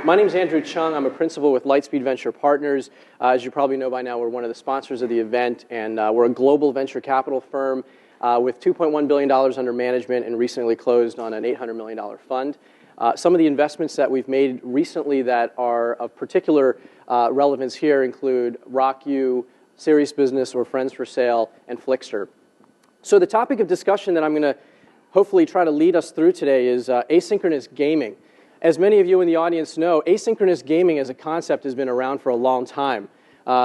My name is Andrew Chung. I'm a principal with Lightspeed Venture Partners. As you probably know by now, we're one of the sponsors of the event, and we're a global venture capital firm with $2.1 billion under management and recently closed on an $800 million fund. Some of the investments that we've made recently that are of particular relevance here include RockU, Serious Business, or Friends for Sale, and Flickster. So the topic of discussion that I'm going to hopefully try to lead us through today is asynchronous gaming. As many of you in the audience know, asynchronous gaming as a concept has been around for a long time,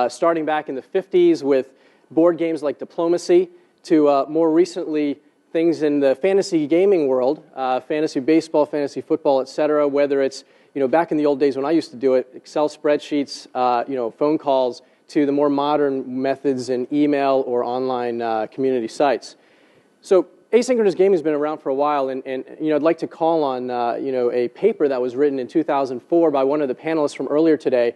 starting back in the 50s with board games like Diplomacy to more recently things in the fantasy gaming world, fantasy baseball, fantasy football, etc. Whether it's back in the old days when I used to do it, Excel spreadsheets, phone calls, to the more modern methods in email or online community sites. So asynchronous gaming has been around for a while, and I'd like to call on a paper that was written in 2004 by one of the panelists from earlier today.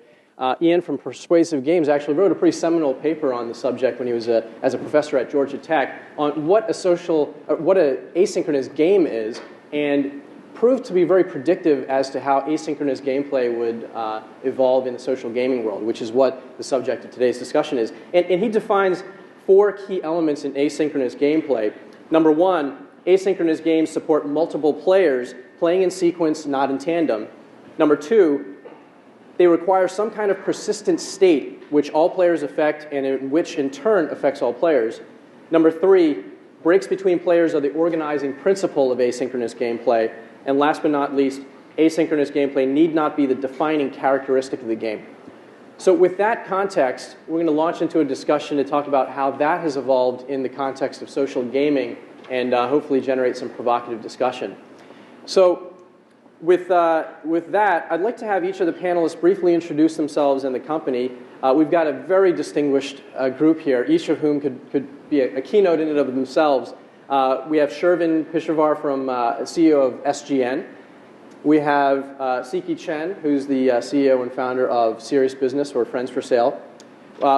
Ian from Persuasive Games actually wrote a pretty seminal paper on the subject when he was as a professor at Georgia Tech on what an asynchronous game is, and proved to be very predictive as to how asynchronous gameplay would evolve in the social gaming world, which is what the subject of today's discussion is. And he defines 4 key elements in asynchronous gameplay. Number 1, asynchronous games support multiple players playing in sequence, not in tandem. Number 2, they require some kind of persistent state which all players affect and which in turn affects all players. Number 3, breaks between players are the organizing principle of asynchronous gameplay. And last but not least, asynchronous gameplay need not be the defining characteristic of the game. So with that context, we're going to launch into a discussion to talk about how that has evolved in the context of social gaming and hopefully generate some provocative discussion. So with that, I'd like to have each of the panelists briefly introduce themselves and the company. We've got a very distinguished group here, each of whom could be a keynote in and of themselves. We have Shervin Peshawar from CEO of SGN. We have Siki Chen, who's the CEO and founder of Serious Business, or Friends for Sale.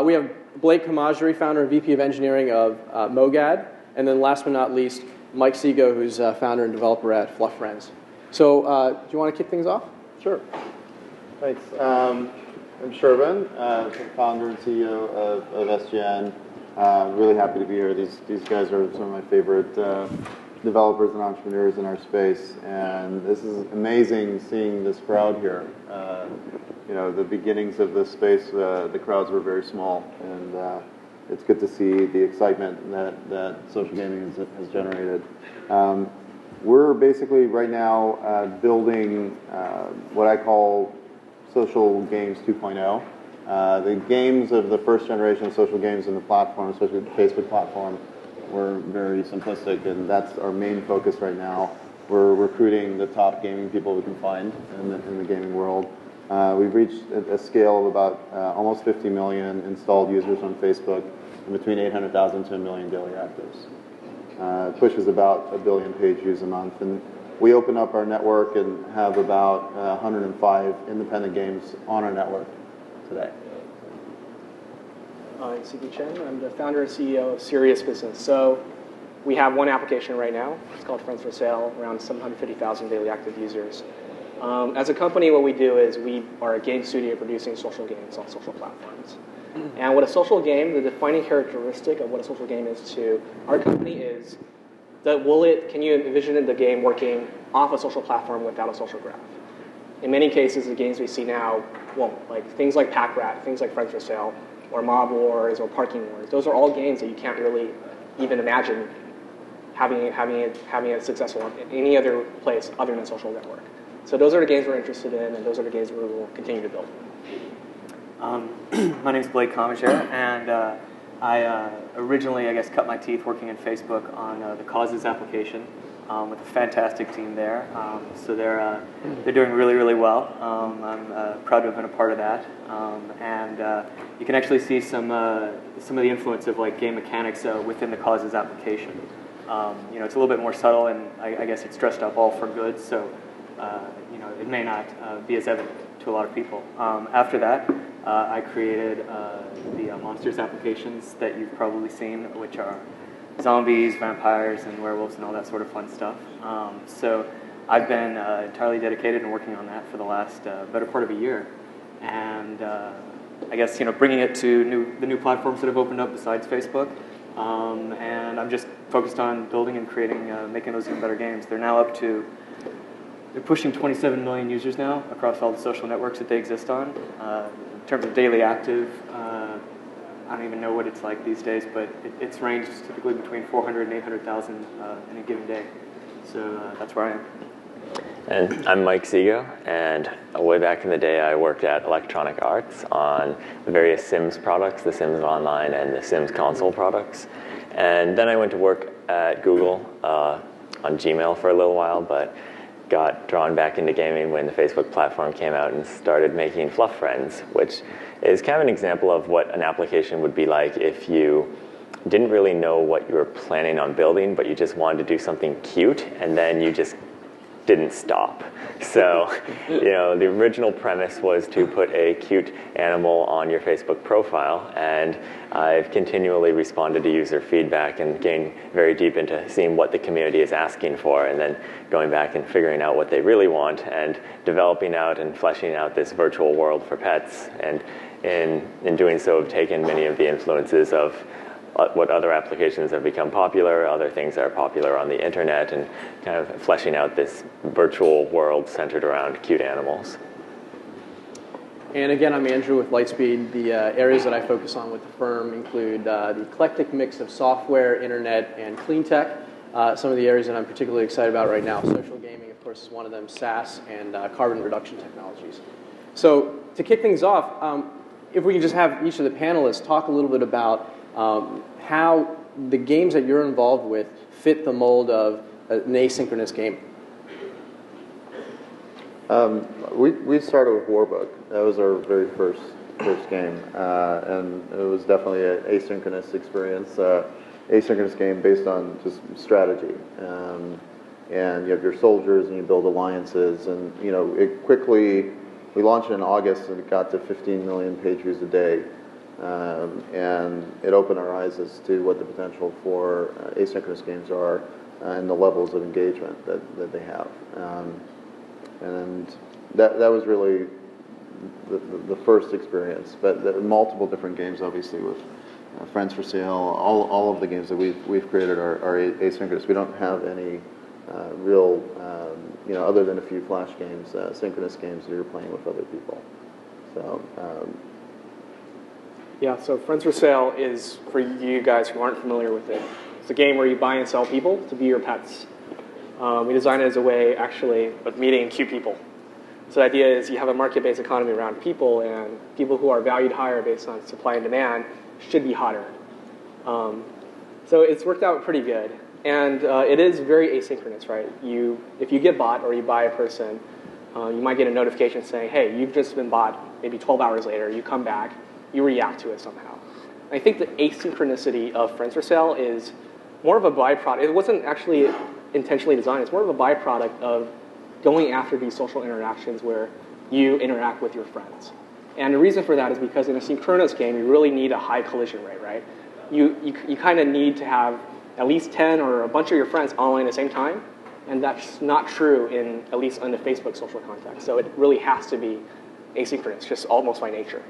We have Blake Kamajri, founder and VP of Engineering of Mogad. And then last but not least, Mike Sego, who's founder and developer at Fluff Friends. So do you want to kick things off? Sure. Thanks. I'm Shervin, founder and CEO of SGN. Really happy to be here. These guys are some of my favorite developers and entrepreneurs in our space, and this is amazing seeing this crowd here. The beginnings of this space, the crowds were very small, and it's good to see the excitement that social gaming has generated. We're basically right now building what I call social games 2.0. The games of the first generation of social games in the platform, especially the Facebook platform, were very simplistic, and that's our main focus right now. We're recruiting the top gaming people we can find in the gaming world. We've reached a scale of about almost 50 million installed users on Facebook, and between 800,000 to 1 million daily actives. Pushes about 1 billion page views a month, and we open up our network and have about 105 independent games on our network today. I'm Siki Chen. I'm the founder and CEO of Serious Business. So we have one application right now. It's called Friends for Sale, around 750,000 daily active users. As a company, what we do is we are a game studio producing social games on social platforms. And what a social game, the defining characteristic of what a social game is to our company is that can you envision the game working off a social platform without a social graph? In many cases, the games we see now won't. Like things like Pack Rat, things like Friends for Sale, or Mob Wars, or Parking Wars. Those are all games that you can't really even imagine having it successful in any other place other than social network. So those are the games we're interested in, and those are the games we will continue to build. My name's Blake Kamajri, and I originally, cut my teeth working in Facebook on the Causes application with a fantastic team there. So they're doing really, really well. I'm proud to have been a part of that. And you can actually see some of the influence of game mechanics within the Causes application. It's a little bit more subtle, and I guess it's dressed up all for good. So it may not be as evident to a lot of people. After that, I created the Monsters applications that you've probably seen, which are zombies, vampires, and werewolves, and all that sort of fun stuff. So I've been entirely dedicated and working on that for the last better part of a year. And I guess bringing it to the new platforms that have opened up besides Facebook. And I'm just focused on building and creating, making those even better games. They're pushing 27 million users now across all the social networks that they exist on. In terms of daily active, I don't even know what it's like these days, but it's ranged typically between 400 and 800,000 in a given day. So that's where I am. And I'm Mike Sego, and way back in the day I worked at Electronic Arts on the various Sims products, the Sims Online and the Sims console products. And then I went to work at Google on Gmail for a little while, but got drawn back into gaming when the Facebook platform came out and started making Fluff Friends, which is kind of an example of what an application would be like if you didn't really know what you were planning on building, but you just wanted to do something cute, and then you just didn't stop. So, the original premise was to put a cute animal on your Facebook profile, and I've continually responded to user feedback and getting very deep into seeing what the community is asking for, and then going back and figuring out what they really want, and developing out and fleshing out this virtual world for pets. And in doing so, I've taken many of the influences of what other applications have become popular, other things that are popular on the internet, and kind of fleshing out this virtual world centered around cute animals. And again, I'm Andrew with Lightspeed. The areas that I focus on with the firm include the eclectic mix of software, internet, and clean tech. Some of the areas that I'm particularly excited about right now, social gaming, of course, is one of them, SaaS, and carbon reduction technologies. So to kick things off, if we can just have each of the panelists talk a little bit about how the games that you're involved with fit the mold of an asynchronous game. We started with Warbook. That was our very first game, and it was definitely an asynchronous experience. Asynchronous game based on just strategy, and you have your soldiers and you build alliances, and it quickly. We launched it in August and it got to 15 million page views a day. And it opened our eyes as to what the potential for asynchronous games are and the levels of engagement that they have. And that was really the first experience. But there are multiple different games, obviously, with Friends for Sale. All of the games that we've created are asynchronous. We don't have any real, other than a few Flash games, synchronous games that you're playing with other people. So. Yeah, so Friends for Sale is, for you guys who aren't familiar with it, it's a game where you buy and sell people to be your pets. We designed it as a way, actually, of meeting cute people. So the idea is you have a market-based economy around people, and people who are valued higher based on supply and demand should be hotter. So it's worked out pretty good. And it is very asynchronous, right? If you get bought or you buy a person, you might get a notification saying, hey, you've just been bought, maybe 12 hours later, you come back, you react to it somehow. I think the asynchronicity of Friends for Sale is more of a byproduct. It wasn't actually intentionally designed. It's more of a byproduct of going after these social interactions where you interact with your friends. And the reason for that is because in a synchronous game, you really need a high collision rate, right? You kind of need to have at least 10 or a bunch of your friends online at the same time, and that's not true in at least in the Facebook social context. So it really has to be asynchronous, just almost by nature.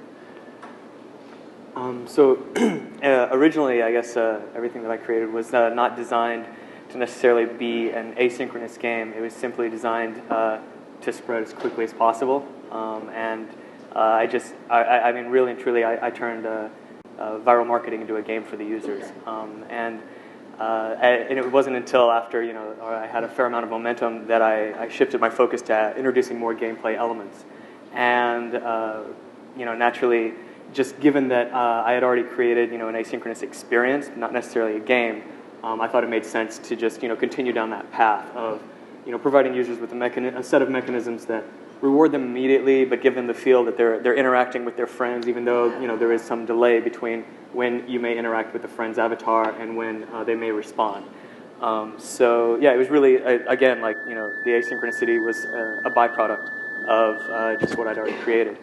Originally, I guess everything that I created was not designed to necessarily be an asynchronous game. It was simply designed to spread as quickly as possible. I mean, really and truly, I turned viral marketing into a game for the users. And it wasn't until after I had a fair amount of momentum that I shifted my focus to introducing more gameplay elements. And naturally, just given that I had already created an asynchronous experience, not necessarily a game, I thought it made sense to just continue down that path of providing users with a set of mechanisms that reward them immediately, but give them the feel that they're interacting with their friends, even though there is some delay between when you may interact with the friend's avatar and when they may respond. So yeah, it was really again like the asynchronicity was a byproduct of just what I'd already created.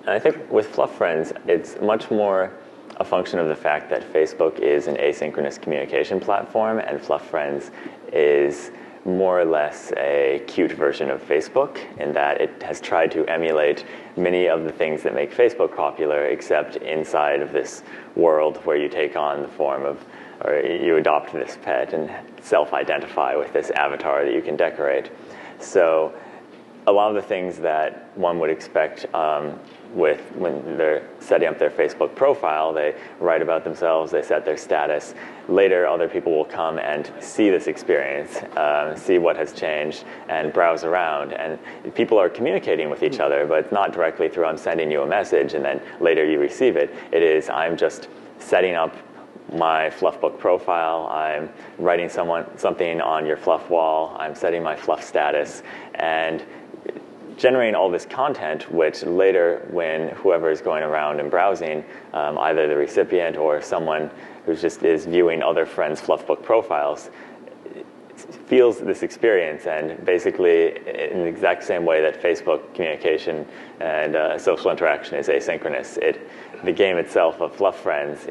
And I think with Fluff Friends, it's much more a function of the fact that Facebook is an asynchronous communication platform, and Fluff Friends is more or less a cute version of Facebook in that it has tried to emulate many of the things that make Facebook popular, except inside of this world where you take on the form of, or you adopt this pet and self-identify with this avatar that you can decorate. So a lot of the things that one would expect with when they're setting up their Facebook profile, they write about themselves, they set their status. Later, other people will come and see this experience, see what has changed, and browse around. And people are communicating with each other, but not directly through I'm sending you a message and then later you receive it. It is I'm just setting up my Fluffbook profile, I'm writing something on your Fluff wall, I'm setting my Fluff status, and generating all this content, which later, when whoever is going around and browsing, either the recipient or someone who just is viewing other friends' Fluffbook profiles, feels this experience, and basically in the exact same way that Facebook communication and social interaction is asynchronous, the game itself of Fluff Friends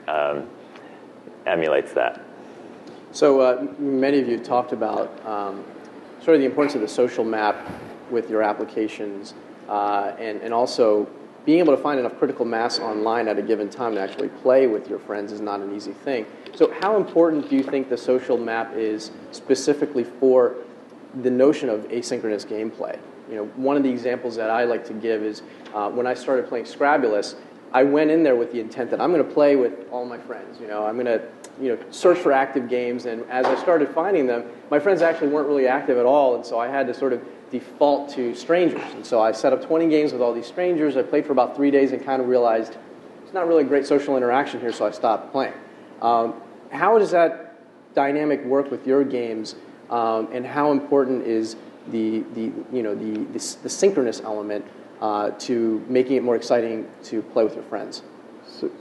emulates that. So many of you talked about sort of the importance of the social map with your applications, and also being able to find enough critical mass online at a given time to actually play with your friends is not an easy thing. So how important do you think the social map is specifically for the notion of asynchronous gameplay? You know, one of the examples that I like to give is when I started playing Scrabulous, I went in there with the intent that I'm going to play with all my friends. You know, I'm going to search for active games, and as I started finding them, my friends actually weren't really active at all, and so I had to sort of default to strangers. And so I set up 20 games with all these strangers. I played for about 3 days and kind of realized it's not really great social interaction here, so I stopped playing. How does that dynamic work with your games, and how important is the synchronous element to making it more exciting to play with your friends?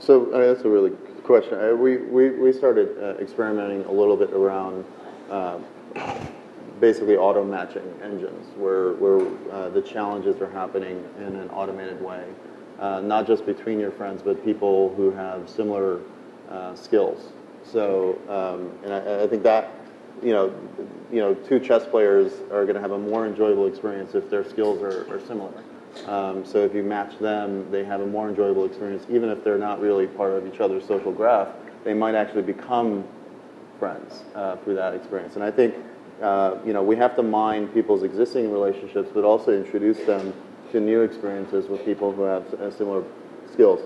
So that's a really good question. We started experimenting a little bit around basically auto matching engines, where the challenges are happening in an automated way, not just between your friends, but people who have similar skills. So, and I think that two chess players are going to have a more enjoyable experience if their skills are similar. So if you match them, they have a more enjoyable experience, even if they're not really part of each other's social graph. They might actually become friends through that experience. And I think we have to mine people's existing relationships, but also introduce them to new experiences with people who have similar skills.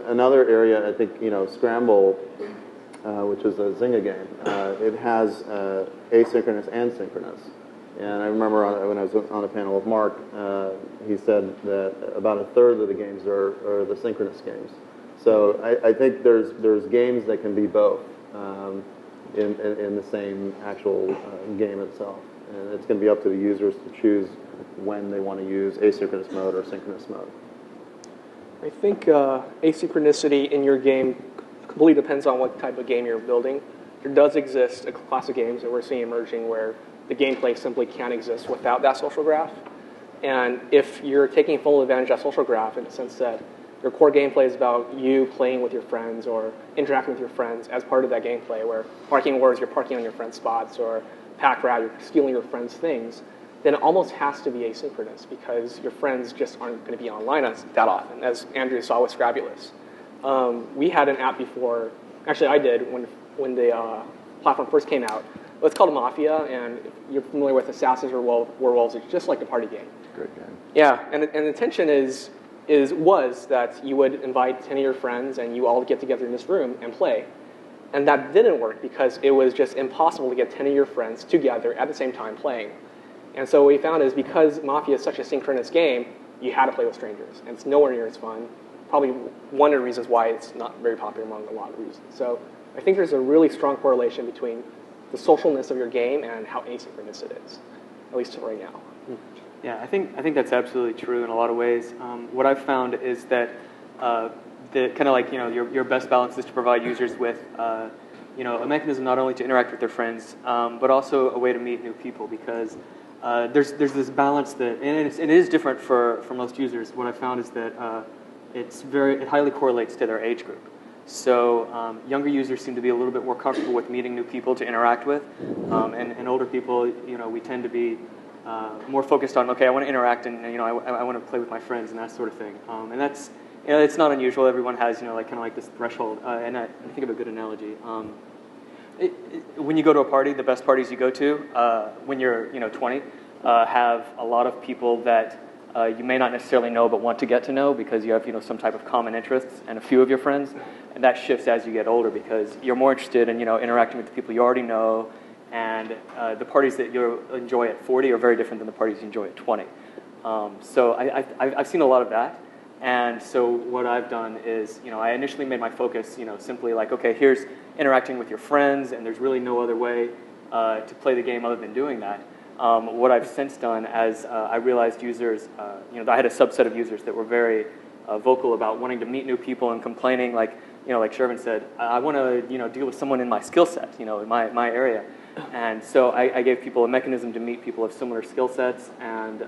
Another area, I think, Scramble, which is a Zynga game, it has asynchronous and synchronous. And I remember when I was on a panel with Mark, he said that about a third of the games are the synchronous games. So I think there's games that can be both in the same actual game itself. And it's going to be up to the users to choose when they want to use asynchronous mode or synchronous mode. I think asynchronicity in your game completely depends on what type of game you're building. There does exist a class of games that we're seeing emerging where the gameplay simply can't exist without that social graph. And if you're taking full advantage of that social graph in the sense that your core gameplay is about you playing with your friends or interacting with your friends as part of that gameplay, where parking wars, you're parking on your friends' spots, or pack rat, you're stealing your friends' things, then it almost has to be asynchronous because your friends just aren't going to be online that often, as Andrew saw with Scrabulous. We had an app before, actually I did, when the platform first came out. It's called Mafia, and if you're familiar with Assassins or Werewolves, it's just like a party game. Great game. Yeah, and the intention was that you would invite 10 of your friends and you all get together in this room and play. And that didn't work because it was just impossible to get 10 of your friends together at the same time playing. And so what we found is because Mafia is such a synchronous game, you had to play with strangers. And it's nowhere near as fun. Probably one of the reasons why it's not very popular among a lot of reasons. So I think there's a really strong correlation between the socialness of your game and how asynchronous it is, at least right now. Yeah, I think that's absolutely true in a lot of ways. What I've found is that the kind of like your best balance is to provide users with a mechanism not only to interact with their friends, but also a way to meet new people, because there's this balance that, and it is different for most users. What I found is that it highly correlates to their age group. So younger users seem to be a little bit more comfortable with meeting new people to interact with, and older people, we tend to be more focused on, okay, I want to interact and I want to play with my friends and that sort of thing. And that's it's not unusual. Everyone has kind of like this threshold. And I think of a good analogy. When you go to a party, the best parties you go to when you're 20 have a lot of people that you may not necessarily know but want to get to know because you have some type of common interests and a few of your friends, and that shifts as you get older because you're more interested in interacting with the people you already know, and the parties that you enjoy at 40 are very different than the parties you enjoy at 20. So I've seen a lot of that, and so what I've done is I initially made my focus simply like, okay, here's interacting with your friends, and there's really no other way to play the game other than doing that. What I've since done, as I realized users, I had a subset of users that were very vocal about wanting to meet new people and complaining, like Shervin said, I want to deal with someone in my skill set, in my area, and so I gave people a mechanism to meet people of similar skill sets and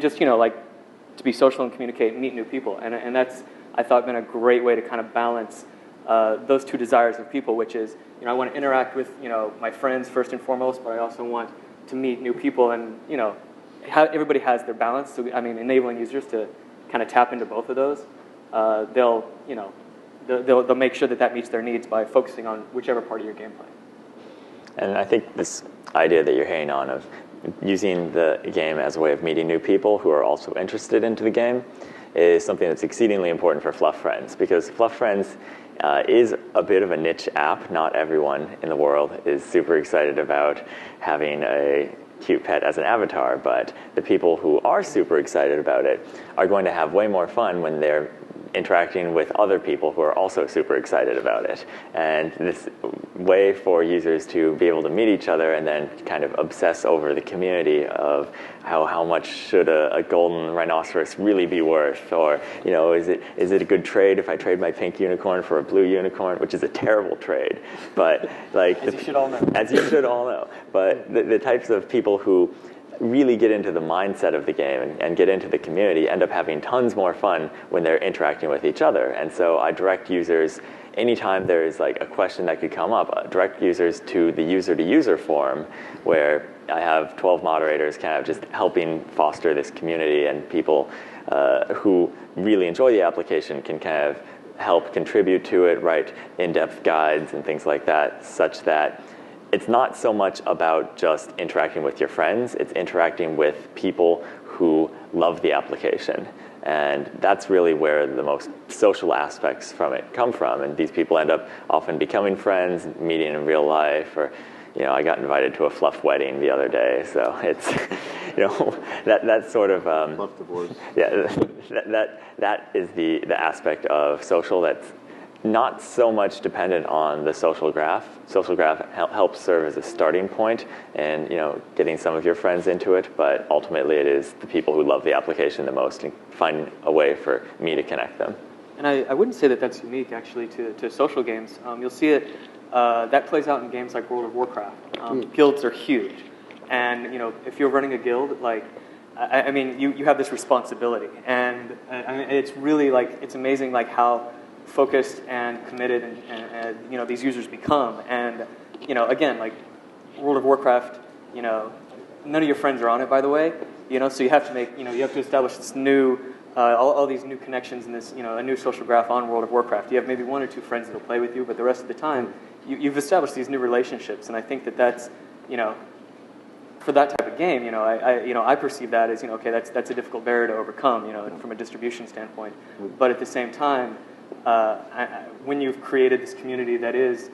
just to be social and communicate and meet new people, and that's I thought been a great way to kind of balance those two desires of people, which is I want to interact with my friends first and foremost, but I also want to meet new people, and everybody has their balance. So enabling users to kind of tap into both of those, they'll make sure that meets their needs by focusing on whichever part of your gameplay. And I think this idea that you're hitting on of using the game as a way of meeting new people who are also interested into the game is something that's exceedingly important for Fluff Friends, because Fluff Friends is a bit of a niche app. Not everyone in the world is super excited about having a cute pet as an avatar, but the people who are super excited about it are going to have way more fun when they're interacting with other people who are also super excited about it. And this way for users to be able to meet each other and then kind of obsess over the community of how much should a golden rhinoceros really be worth, or is it a good trade if I trade my pink unicorn for a blue unicorn, which is a terrible trade, but as you should all know. As you should all know. But the types of people who really get into the mindset of the game and get into the community end up having tons more fun when they're interacting with each other. And so I direct users, anytime there's like a question that could come up, direct users to the user-to-user forum, where I have 12 moderators kind of just helping foster this community, and people who really enjoy the application can kind of help contribute to it, write in-depth guides and things like that, such that it's not so much about just interacting with your friends, it's interacting with people who love the application. And that's really where the most social aspects from it come from. And these people end up often becoming friends, meeting in real life, or I got invited to a Fluff wedding the other day, so it's that sort of Fluff divorce. Yeah, that is the aspect of social that's not so much dependent on the social graph. Social graph helps serve as a starting point and getting some of your friends into it, but ultimately it is the people who love the application the most and find a way for me to connect them. And I wouldn't say that that's unique actually to social games. You'll see it that plays out in games like World of Warcraft. Guilds are huge, and if you're running a guild, like you have this responsibility, and it's really it's amazing how focused and committed and these users become. And again, like World of Warcraft, none of your friends are on it, by the way, so you have to make you have to establish this new all these new connections and this a new social graph on World of Warcraft. You have maybe one or two friends that'll play with you, but the rest of the time you've established these new relationships. And I think that's for that type of game, I perceive that as okay, that's a difficult barrier to overcome, from a distribution standpoint. But at the same time, when you've created this community that is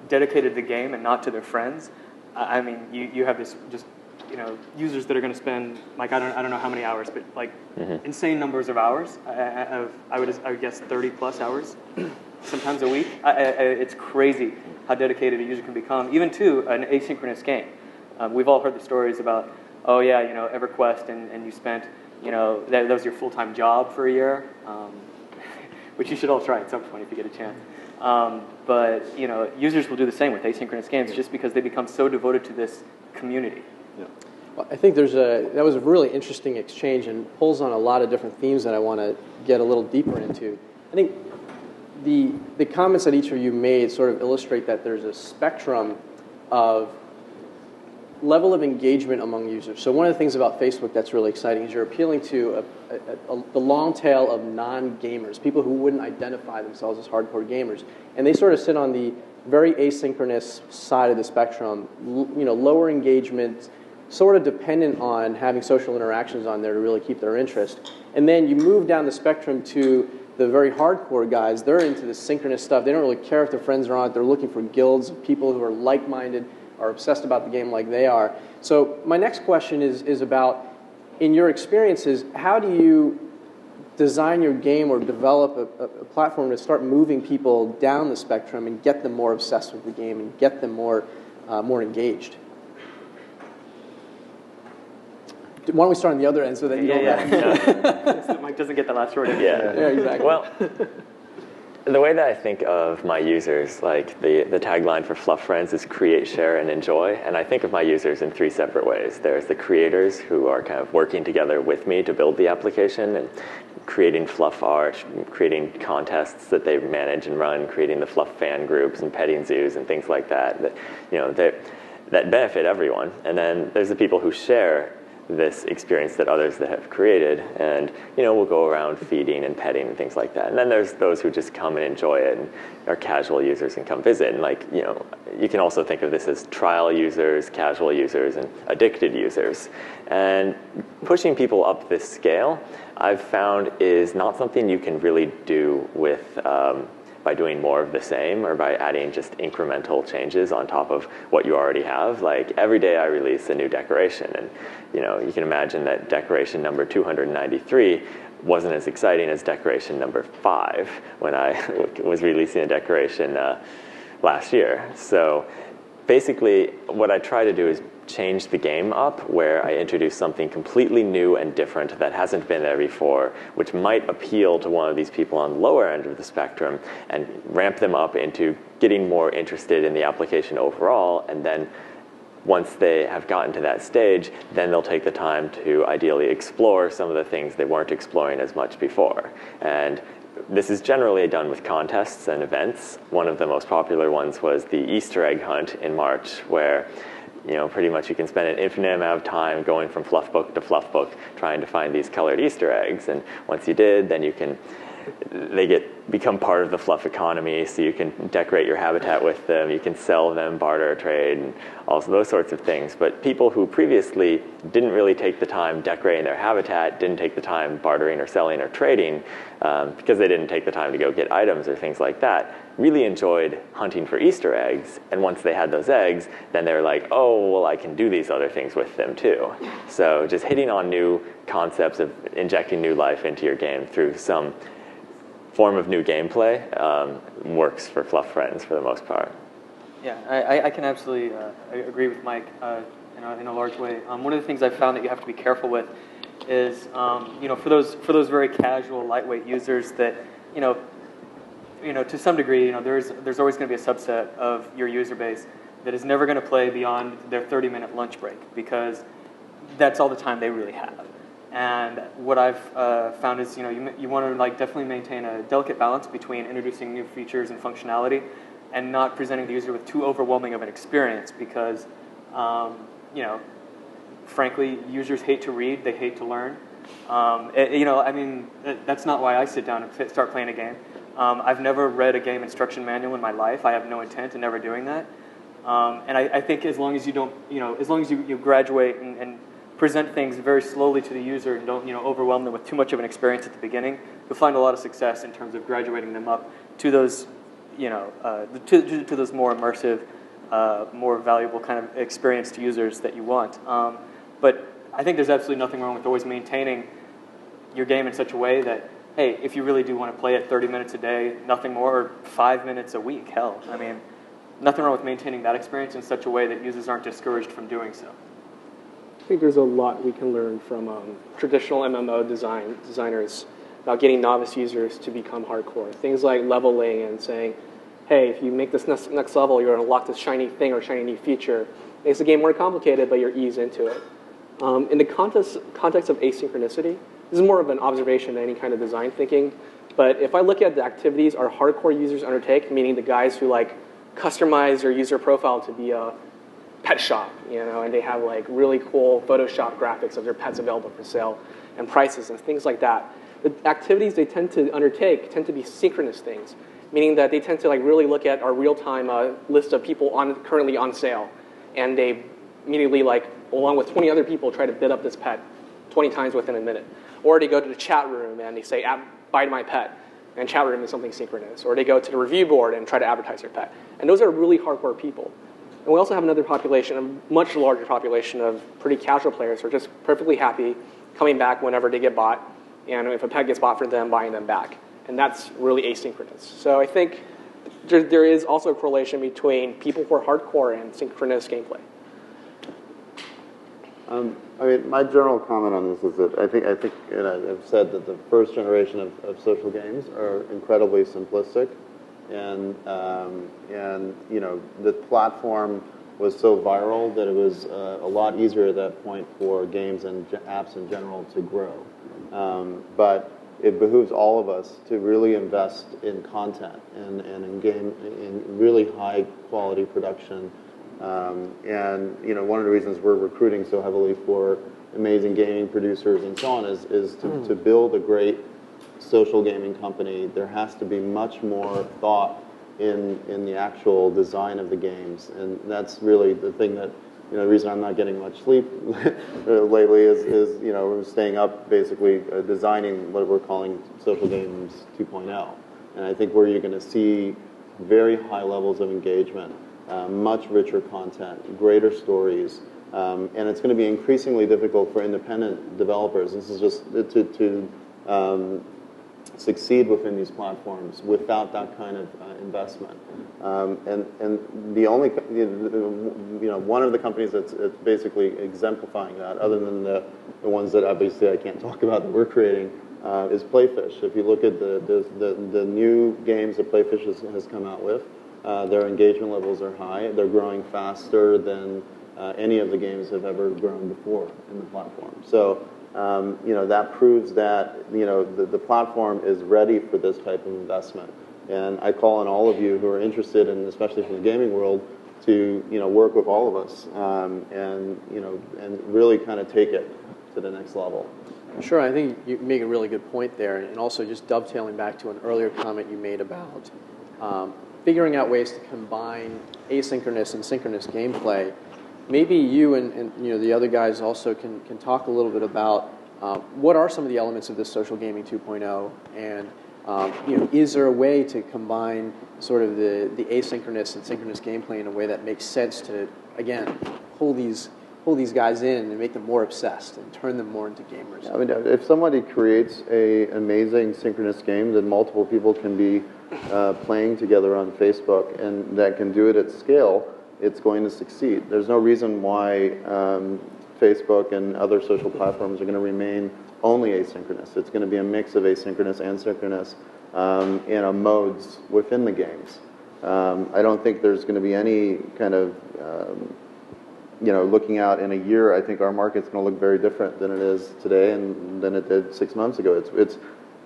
dedicated to the game and not to their friends, you have this just users that are going to spend I don't know how many hours, but insane numbers of hours. I would guess 30 plus hours, sometimes a week. It's crazy how dedicated a user can become, even to an asynchronous game. We've all heard the stories about EverQuest, and you spent that was your full-time job for a year. Which you should all try at some point if you get a chance. But users will do the same with asynchronous games just because they become so devoted to this community. Yeah. Well, I think that was a really interesting exchange and pulls on a lot of different themes that I want to get a little deeper into. I think the comments that each of you made sort of illustrate that there's a spectrum of level of engagement among users. So one of the things about Facebook that's really exciting is you're appealing to the long tail of non-gamers, people who wouldn't identify themselves as hardcore gamers. And they sort of sit on the very asynchronous side of the spectrum, lower engagement, sort of dependent on having social interactions on there to really keep their interest. And then you move down the spectrum to the very hardcore guys. They're into the synchronous stuff. They don't really care if their friends are on it. They're looking for guilds of people who are like-minded, are obsessed about the game like they are. So my next question is about, in your experiences, how do you design your game or develop a platform to start moving people down the spectrum and get them more obsessed with the game and get them more engaged? Why don't we start on the other end so that you don't... So Mike doesn't get the last word. Yeah, exactly. Well, the way that I think of my users, like the tagline for Fluff Friends is create, share, and enjoy. And I think of my users in three separate ways. There's the creators who are kind of working together with me to build the application and creating fluff art, creating contests that they manage and run, creating the fluff fan groups and petting zoos and things like that, that benefit everyone. And then there's the people who share this experience that others that have created, and we'll go around feeding and petting and things like that. And then there's those who just come and enjoy it and are casual users and come visit. And you can also think of this as trial users, casual users, and addicted users. And pushing people up this scale, I've found, is not something you can really do with by doing more of the same or by adding just incremental changes on top of what you already have. Like every day I release a new decoration, and you can imagine that decoration number 293 wasn't as exciting as decoration number 5 when I was releasing a decoration last year. So basically what I try to do is change the game up, where I introduce something completely new and different that hasn't been there before, which might appeal to one of these people on the lower end of the spectrum, and ramp them up into getting more interested in the application overall. And then once they have gotten to that stage, then they'll take the time to ideally explore some of the things they weren't exploring as much before. And this is generally done with contests and events. One of the most popular ones was the Easter egg hunt in March, where pretty much you can spend an infinite amount of time going from fluff book to fluff book trying to find these colored Easter eggs. And once you did, then they become part of the fluff economy, so you can decorate your habitat with them, you can sell them, barter, trade, and also those sorts of things. But people who previously didn't really take the time decorating their habitat, didn't take the time bartering or selling or trading, because they didn't take the time to go get items or things like that, really enjoyed hunting for Easter eggs. And once they had those eggs, then they were like, oh, well, I can do these other things with them too. So just hitting on new concepts of injecting new life into your game through some form of new gameplay works for Fluff Friends for the most part. Yeah, I can absolutely agree with Mike in a large way. One of the things I've found that you have to be careful with is, for those very casual, lightweight users that, to some degree, there's always going to be a subset of your user base that is never going to play beyond their 30-minute lunch break, because that's all the time they really have. And what I've found is, you want to definitely maintain a delicate balance between introducing new features and functionality and not presenting the user with too overwhelming of an experience, because, frankly, users hate to read, they hate to learn. That's not why I sit down and start playing a game. I've never read a game instruction manual in my life. I have no intent in never doing that. And I think as long as you don't, as long as you graduate and present things very slowly to the user and don't, overwhelm them with too much of an experience at the beginning, you'll find a lot of success in terms of graduating them up to those, to those more immersive, more valuable kind of experienced users that you want. But I think there's absolutely nothing wrong with always maintaining your game in such a way that, hey, if you really do want to play it 30 minutes a day, nothing more, or 5 minutes a week, hell. I mean, nothing wrong with maintaining that experience in such a way that users aren't discouraged from doing so. I think there's a lot we can learn from traditional MMO designers about getting novice users to become hardcore. Things like leveling and saying, hey, if you make this next level, you're going to unlock this shiny thing or shiny new feature. It makes the game more complicated, but you're eased into it. In the context of asynchronicity, this is more of an observation than any kind of design thinking. But if I look at the activities our hardcore users undertake, meaning the guys who like customize their user profile to be a pet shop, and they have like really cool Photoshop graphics of their pets available for sale and prices and things like that. The activities they tend to undertake tend to be synchronous things, meaning that they tend to like really look at our real-time list of people currently on sale, and they immediately, like, along with 20 other people, try to bid up this pet 20 times within a minute. Or they go to the chat room and they say, buy my pet, and chat room is something synchronous. Or they go to the review board and try to advertise their pet. And those are really hardcore people. And we also have another population, a much larger population of pretty casual players who are just perfectly happy coming back whenever they get bought, and if a pet gets bought for them, buying them back. And that's really asynchronous. So I think there is also a correlation between people who are hardcore and synchronous gameplay. I mean, my general comment on this is that I think I've said that the first generation of social games are incredibly simplistic, and the platform was so viral that it was a lot easier at that point for games and apps in general to grow. But it behooves all of us to really invest in content and in really high quality production. One of the reasons we're recruiting so heavily for amazing gaming producers and so on is to build a great social gaming company. There has to be much more thought in the actual design of the games, and that's really the thing that the reason I'm not getting much sleep lately is we're staying up basically designing what we're calling social games 2.0, and I think where you're going to see very high levels of engagement, much richer content, greater stories, and it's going to be increasingly difficult for independent developers. This is just to succeed within these platforms without that kind of investment. And the only, one of the companies that's basically exemplifying that, other than the ones that obviously I can't talk about that we're creating, is Playfish. If you look at the new games that Playfish has come out with, their engagement levels are high. They're growing faster than any of the games have ever grown before in the platform. So that proves that the platform is ready for this type of investment. And I call on all of you who are interested, and especially from the gaming world, to work with all of us and really kind of take it to the next level. Sure, I think you make a really good point there, and also just dovetailing back to an earlier comment you made about figuring out ways to combine asynchronous and synchronous gameplay. Maybe you and the other guys also can talk a little bit about what are some of the elements of this social gaming 2.0, and is there a way to combine sort of the asynchronous and synchronous gameplay in a way that makes sense to, again, pull these guys in and make them more obsessed and turn them more into gamers? Yeah, I mean, if somebody creates an amazing synchronous game that multiple people can be playing together on Facebook and that can do it at scale, it's going to succeed. There's no reason why Facebook and other social platforms are going to remain only asynchronous. It's going to be a mix of asynchronous and synchronous modes within the games. I don't think there's going to be any kind of looking out in a year. I think our market's going to look very different than it is today and than it did 6 months ago. It's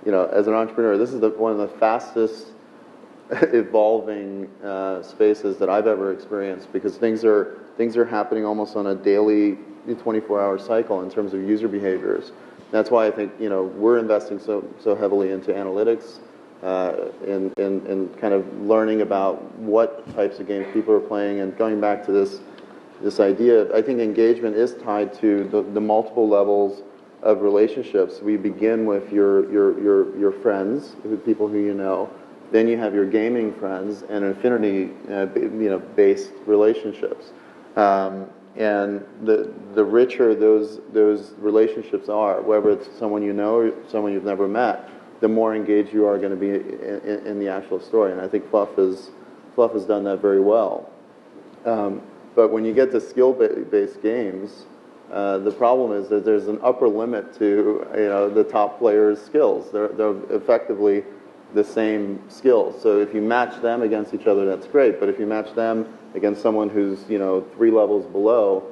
as an entrepreneur, this is one of the fastest evolving spaces that I've ever experienced, because things are happening almost on a daily 24-hour cycle in terms of user behaviors. That's why I think we're investing so heavily into analytics and kind of learning about what types of games people are playing, and going back to this idea. I think engagement is tied to the multiple levels of relationships. We begin with your friends, people who you know. Then you have your gaming friends and affinity based relationships. And the richer those relationships are, whether it's someone you know or someone you've never met, the more engaged you are going to be in the actual story. And I think Fluff has done that very well. But when you get to skill-based games, the problem is that there's an upper limit to the top players' skills. They're effectively the same skills. So if you match them against each other, that's great. But if you match them against someone who's 3 levels below,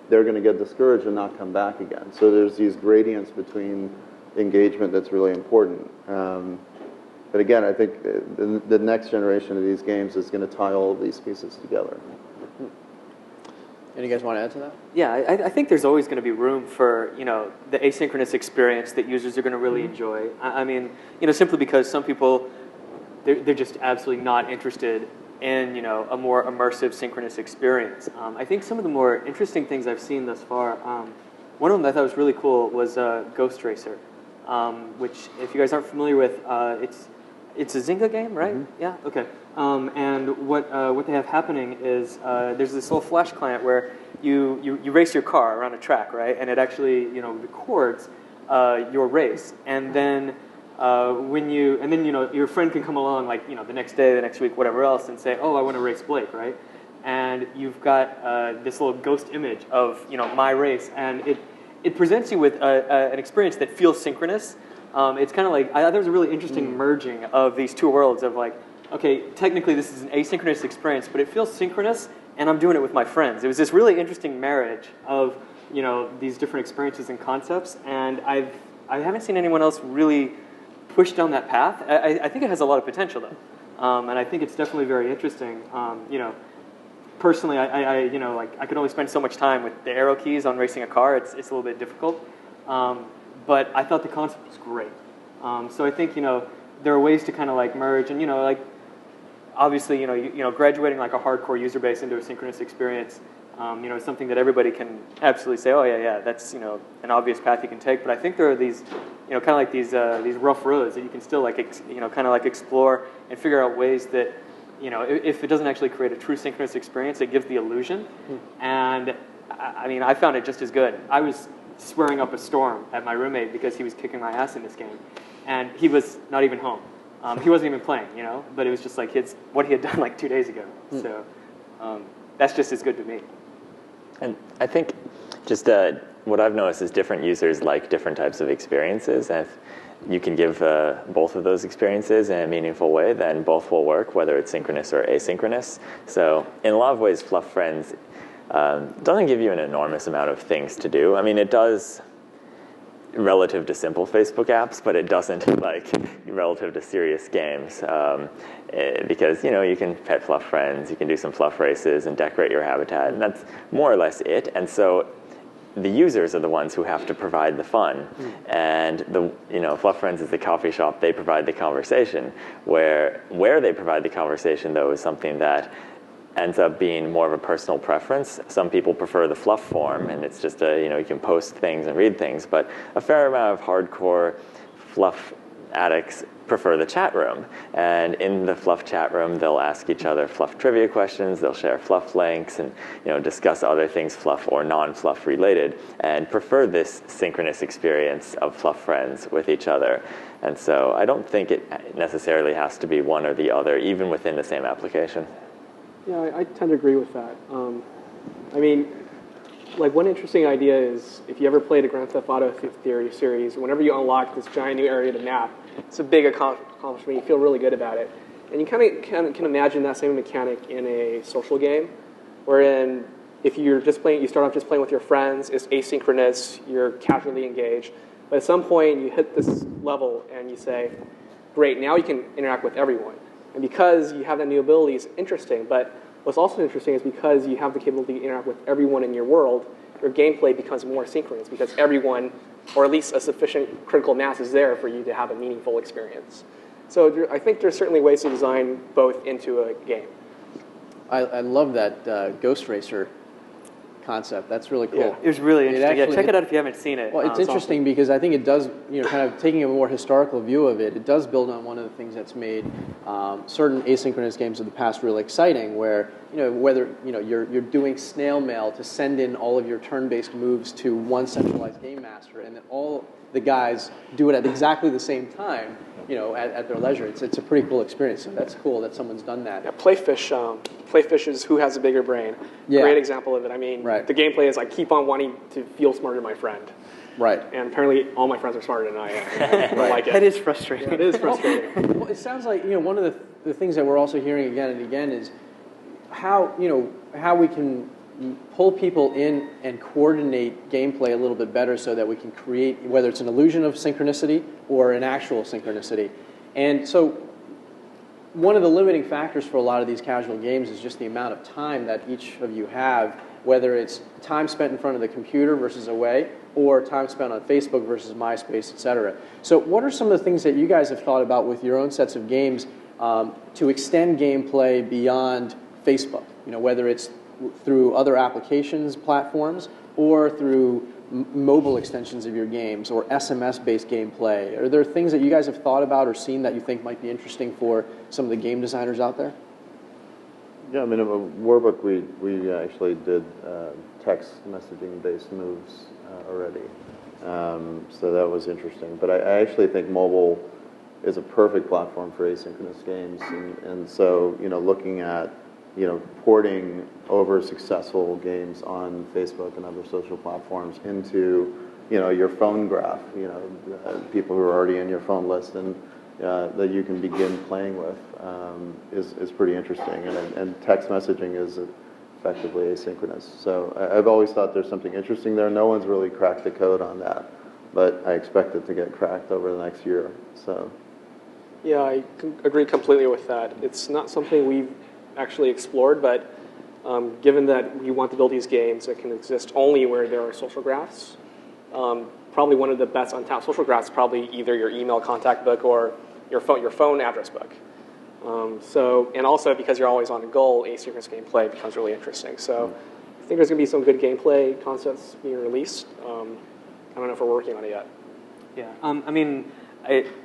they're going to get discouraged and not come back again. So there's these gradients between engagement that's really important. But again, I think the next generation of these games is going to tie all of these pieces together. Any guys want to add to that? Yeah, I think there's always going to be room for, the asynchronous experience that users are going to really enjoy. I mean, simply because some people, they're just absolutely not interested in, a more immersive synchronous experience. I think some of the more interesting things I've seen thus far, one of them that I thought was really cool was Ghost Racer, which, if you guys aren't familiar with, it's a Zynga game, right? Mm-hmm. Yeah, okay. And what they have happening is there's this little Flash client where you race your car around a track, right? And it actually records your race, and then your friend can come along the next day, the next week, whatever else, and say, oh, I want to race Blake, right? And you've got this little ghost image of my race, and it presents you with an experience that feels synchronous. It's kind of like, I thought it was a really interesting merging of these two worlds of okay, technically this is an asynchronous experience, but it feels synchronous, and I'm doing it with my friends. It was this really interesting marriage of, these different experiences and concepts, and I haven't seen anyone else really push down that path. I think it has a lot of potential, though, and I think it's definitely very interesting. Personally, I could only spend so much time with the arrow keys on racing a car. It's a little bit difficult. But I thought the concept was great. So I think, there are ways to kind of merge and, obviously, graduating a hardcore user base into a synchronous experience, is something that everybody can absolutely say, oh yeah, that's, an obvious path you can take. But I think there are these, kind of like these rough roads that you can still kind of explore and figure out ways that, if it doesn't actually create a true synchronous experience, it gives the illusion. And I mean, I found it just as good. I was swearing up a storm at my roommate because he was kicking my ass in this game, and he was not even home. He wasn't even playing, but it was just what he had done 2 days ago. So that's just as good to me. And I think just what I've noticed is different users like different types of experiences. And if you can give both of those experiences in a meaningful way, then both will work, whether it's synchronous or asynchronous. So in a lot of ways, Fluff Friends doesn't give you an enormous amount of things to do. I mean, it does relative to simple Facebook apps, but it doesn't relative to serious games because you can pet Fluff Friends, you can do some fluff races and decorate your habitat, and that's more or less it. And so the users are the ones who have to provide the fun, and Fluff Friends is the coffee shop. They provide the conversation. Where they provide the conversation, though, is something that ends up being more of a personal preference. Some people prefer the fluff form, and it's just you can post things and read things, but a fair amount of hardcore fluff addicts prefer the chat room. And in the fluff chat room, they'll ask each other fluff trivia questions, they'll share fluff links, and discuss other things fluff or non-fluff related, and prefer this synchronous experience of Fluff Friends with each other. And so I don't think it necessarily has to be one or the other, even within the same application. Yeah, I tend to agree with that. I mean, one interesting idea is if you ever played a Grand Theft Auto Theory series, whenever you unlock this giant new area of the map, it's a big accomplishment. You feel really good about it. And you kind of can imagine that same mechanic in a social game, wherein if you're just playing, you start off just playing with your friends, it's asynchronous, you're casually engaged. But at some point, you hit this level and you say, great, now you can interact with everyone. And because you have that new ability, it's interesting. But what's also interesting is because you have the capability to interact with everyone in your world, your gameplay becomes more synchronous because everyone, or at least a sufficient critical mass, is there for you to have a meaningful experience. So I think there's certainly ways to design both into a game. I love that Ghost Racer concept. That's really cool. Yeah, it was really interesting. Check it out if you haven't seen it. Well, it's interesting because I think it does, kind of taking a more historical view of it, it does build on one of the things that's made certain asynchronous games of the past really exciting, where, whether, you're doing snail mail to send in all of your turn-based moves to one centralized game master, and then all the guys do it at exactly the same time, at their leisure. It's a pretty cool experience. So that's cool that someone's done that. Yeah, Playfish is who has a bigger brain. Yeah. Great example of it. I mean, The gameplay is I keep on wanting to feel smarter than my friend. Right. And apparently all my friends are smarter than I am. I don't like it. That is frustrating. Yeah, it is frustrating. Well, it sounds like, one of the things that we're also hearing again and again is how we can pull people in and coordinate gameplay a little bit better so that we can create, whether it's an illusion of synchronicity or an actual synchronicity. And so one of the limiting factors for a lot of these casual games is just the amount of time that each of you have, whether it's time spent in front of the computer versus away, or time spent on Facebook versus MySpace, et cetera. So what are some of the things that you guys have thought about with your own sets of games to extend gameplay beyond Facebook? You know, whether it's through other applications, platforms, or through mobile extensions of your games, or SMS-based gameplay. Are there things that you guys have thought about or seen that you think might be interesting for some of the game designers out there? Yeah, I mean, at Warbook, we actually did text messaging-based moves already. So that was interesting. But I actually think mobile is a perfect platform for asynchronous games. And so, you know, looking at, you know, porting over successful games on Facebook and other social platforms into, you know, your phone graph, you know, people who are already in your phone list and that you can begin playing with is pretty interesting. And text messaging is effectively asynchronous. So I've always thought there's something interesting there. No one's really cracked the code on that, but I expect it to get cracked over the next year. So. Yeah, I agree completely with that. It's not something we've actually explored, but given that we want to build these games that can exist only where there are social graphs, probably one of the best untapped social graphs is probably either your email contact book or your phone address book. And also because you're always on a goal, asynchronous gameplay becomes really interesting. So I think there's going to be some good gameplay concepts being released. I don't know if we're working on it yet. Yeah, I mean,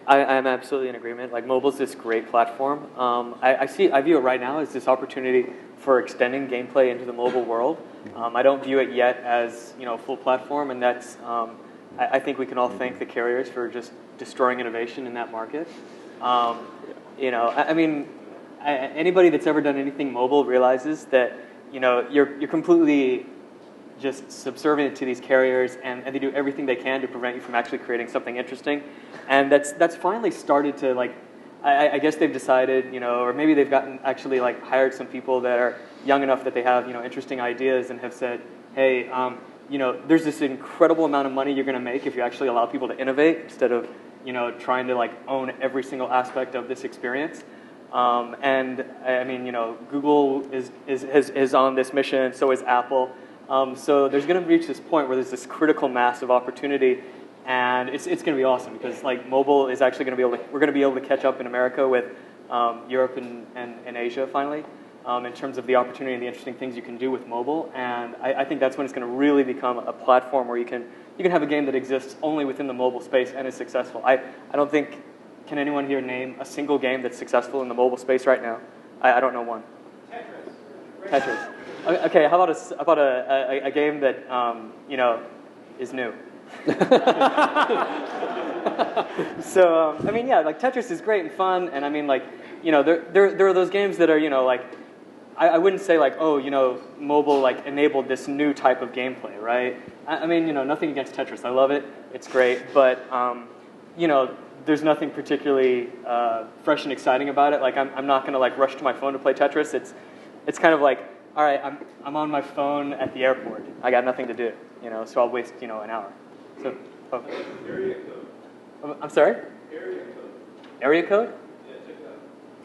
I'm absolutely in agreement. Like, mobile's this great platform. I view it right now as this opportunity for extending gameplay into the mobile world. I don't view it yet as, you know, a full platform, and that's, I think we can all thank the carriers for just destroying innovation in that market. You know, I mean, anybody that's ever done anything mobile realizes that, you know, you're completely just subservient to these carriers, and they do everything they can to prevent you from actually creating something interesting. And that's finally started to, like, I guess they've decided, you know, or maybe they've gotten actually, like, hired some people that are young enough that they have, you know, interesting ideas and have said, hey, you know, there's this incredible amount of money you're going to make if you actually allow people to innovate instead of, you know, trying to, like, own every single aspect of this experience. And I mean, you know, Google is on this mission, so is Apple. So there's going to reach this point where there's this critical mass of opportunity, and it's going to be awesome because, like, mobile is actually going to be able to, we're going to be able to catch up in America with Europe and Asia finally in terms of the opportunity and the interesting things you can do with mobile. And I think that's when it's going to really become a platform where you can have a game that exists only within the mobile space and is successful. I don't think, can anyone here name a single game that's successful in the mobile space right now? I don't know one. Tetris. Okay, how about a game that you know, is new? So I mean, yeah, like, Tetris is great and fun, and I mean, like, you know, there are those games that are, you know, like, I wouldn't say, like, oh, you know, mobile, like, enabled this new type of gameplay, right? I mean, you know, nothing against Tetris. I love it. It's great, but you know, there's nothing particularly fresh and exciting about it. Like, I'm not gonna, like, rush to my phone to play Tetris. It's kind of like, all right, I'm on my phone at the airport. I got nothing to do, you know, so I'll waste, you know, an hour. So, Area code. I'm sorry? Area code. Area code? Yeah, check it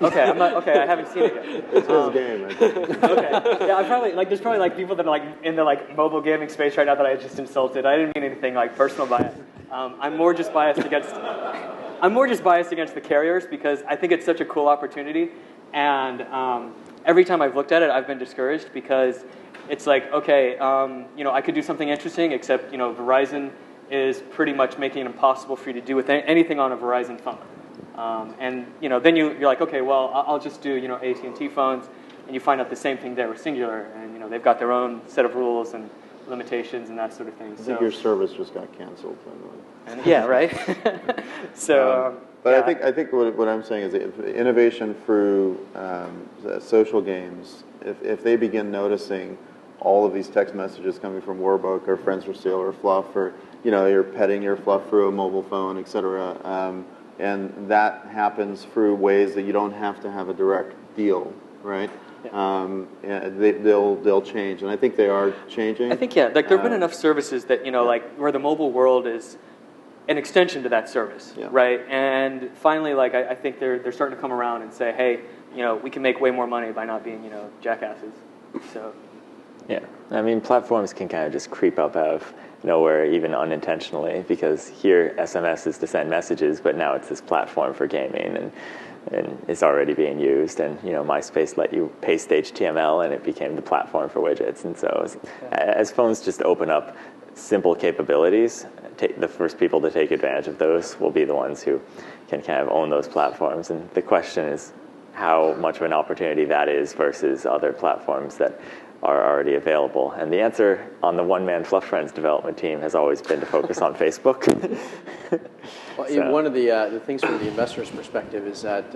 out. Okay, I'm not. Okay, I haven't seen it yet. It's his game, I think. Okay, yeah, I probably, like, there's probably, like, people that are, like, in the, like, mobile gaming space right now that I just insulted. I didn't mean anything, like, personal by it. I'm more just biased against the carriers because I think it's such a cool opportunity, and every time I've looked at it, I've been discouraged because it's like, okay, you know, I could do something interesting, except, you know, Verizon is pretty much making it impossible for you to do with anything on a Verizon phone. And, you know, then you're like, okay, well, I'll just do, you know, AT&T phones, and you find out the same thing there with Singular, and, you know, they've got their own set of rules and limitations and that sort of thing. I think your service just got canceled, by the way. And, yeah, right? So, but yeah. I think what I'm saying is if innovation through social games, if they begin noticing all of these text messages coming from Warbook or Friends for Sale or Fluff, or, you know, you're petting your Fluff through a mobile phone, etc., and that happens through ways that you don't have to have a direct deal, right? Yeah. They'll change, and I think they are changing. I think, yeah, like, there have been enough services that, you know, like, where the mobile world is an extension to that service, right? And finally, like I think they're starting to come around and say, hey, we can make way more money by not being jackasses. So. Yeah, I mean, platforms can kind of just creep up out of nowhere, even unintentionally, because here SMS is to send messages, but now it's this platform for gaming, and it's already being used. And MySpace let you paste HTML, and it became the platform for widgets. And so, as phones just open up simple capabilities, the first people to take advantage of those will be the ones who can kind of own those platforms. And the question is how much of an opportunity that is versus other platforms that are already available. And the answer on the one-man Fluff Friends development team has always been to focus on Facebook. Well, one of the things from the investor's perspective is that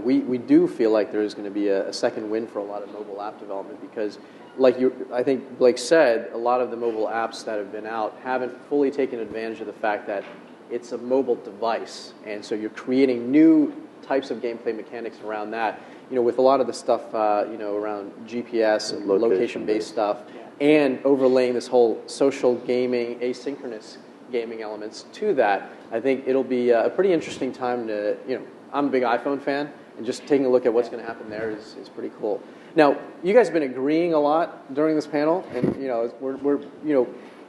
we do feel like there is going to be a second win for a lot of mobile app development because, I think Blake said, a lot of the mobile apps that have been out haven't fully taken advantage of the fact that it's a mobile device, and so you're creating new types of gameplay mechanics around that. With a lot of the stuff, around GPS and location-based stuff, and overlaying this whole social gaming, asynchronous gaming elements to that, I think it'll be a pretty interesting time to, I'm a big iPhone fan, and just taking a look at what's going to happen there is pretty cool. Now, you guys have been agreeing a lot during this panel, and, we're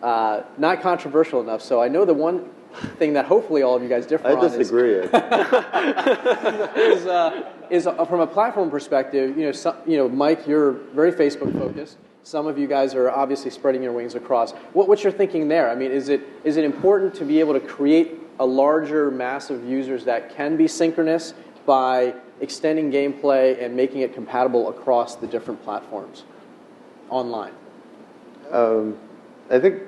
not controversial enough, so I know the one thing that hopefully all of you guys differ on disagree. is from a platform perspective, Mike, you're very Facebook focused. Some of you guys are obviously spreading your wings across. What's your thinking there? I mean, is it important to be able to create a larger mass of users that can be synchronous by extending gameplay and making it compatible across the different platforms online? I think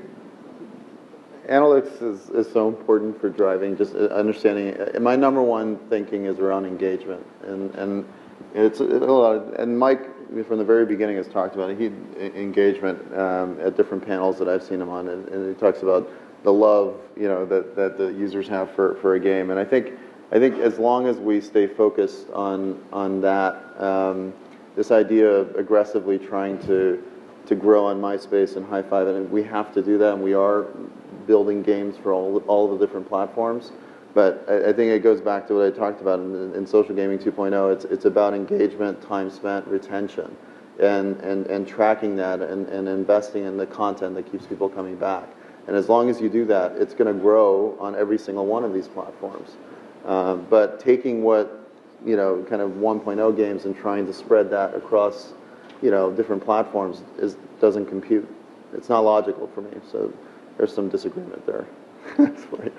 analytics is so important for driving, just understanding. My number one thinking is around engagement, and it's a lot. And Mike, from the very beginning, has talked about engagement at different panels that I've seen him on, and he talks about the love that the users have for a game. And I think as long as we stay focused on that, this idea of aggressively trying to grow on MySpace and High Five, and we have to do that, and we are building games for all the different platforms. But I think it goes back to what I talked about in Social Gaming 2.0. It's about engagement, time spent, retention, and tracking that and investing in the content that keeps people coming back. And as long as you do that, it's going to grow on every single one of these platforms. But taking what kind of 1.0 games and trying to spread that across different platforms doesn't compute. It's not logical for me. So there's some disagreement there. That's great.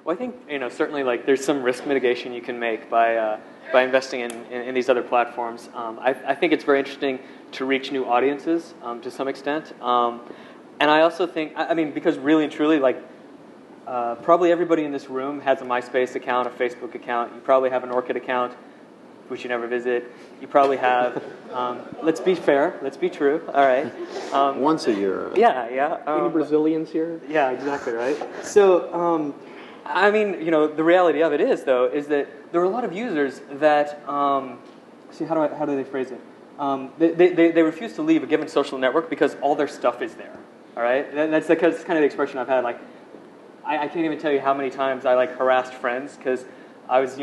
Well, I think certainly there's some risk mitigation you can make by investing in these other platforms. I think it's very interesting to reach new audiences to some extent, and I also think because really and truly probably everybody in this room has a MySpace account, a Facebook account. You probably have an Orchid account, which you never visit. You probably have, let's be fair, let's be true, all right. Once a year. Yeah. Any Brazilians here? Yeah, exactly, right? So, the reality of it is that there are a lot of users that, how do they phrase it? They refuse to leave a given social network because all their stuff is there, all right? That's kind of the expression I've had. I can't even tell you how many times I harassed friends because I was,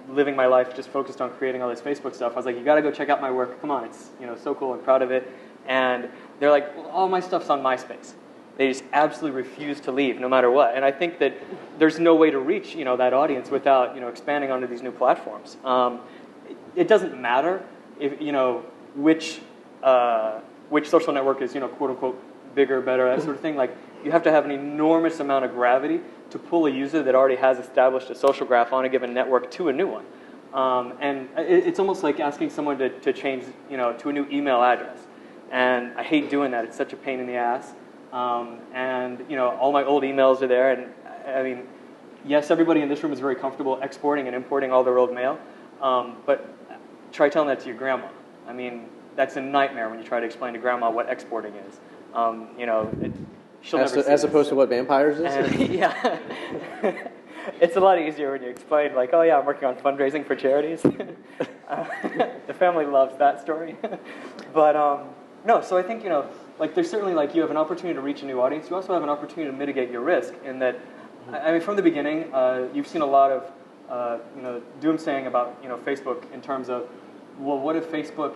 living my life just focused on creating all this Facebook stuff. I was like, you got to go check out my work. Come on, it's so cool. I'm proud of it. And they're like, well, all my stuff's on MySpace. They just absolutely refuse to leave, no matter what. And I think that there's no way to reach that audience without expanding onto these new platforms. It doesn't matter if which social network is quote unquote bigger, better, that sort of thing. You have to have an enormous amount of gravity to pull a user that already has established a social graph on a given network to a new one. And it's almost like asking someone to change to a new email address. And I hate doing that. It's such a pain in the ass. And all my old emails are there. And yes, everybody in this room is very comfortable exporting and importing all their old mail. But try telling that to your grandma. That's a nightmare when you try to explain to grandma what exporting is. She'll never see as opposed to what vampires is? And, yeah. It's a lot easier when you explain, oh yeah, I'm working on fundraising for charities. The family loves that story. But no, so I think, there's certainly, you have an opportunity to reach a new audience. You also have an opportunity to mitigate your risk in that I mean, from the beginning, you've seen a lot of doomsaying about Facebook in terms of, well, what if Facebook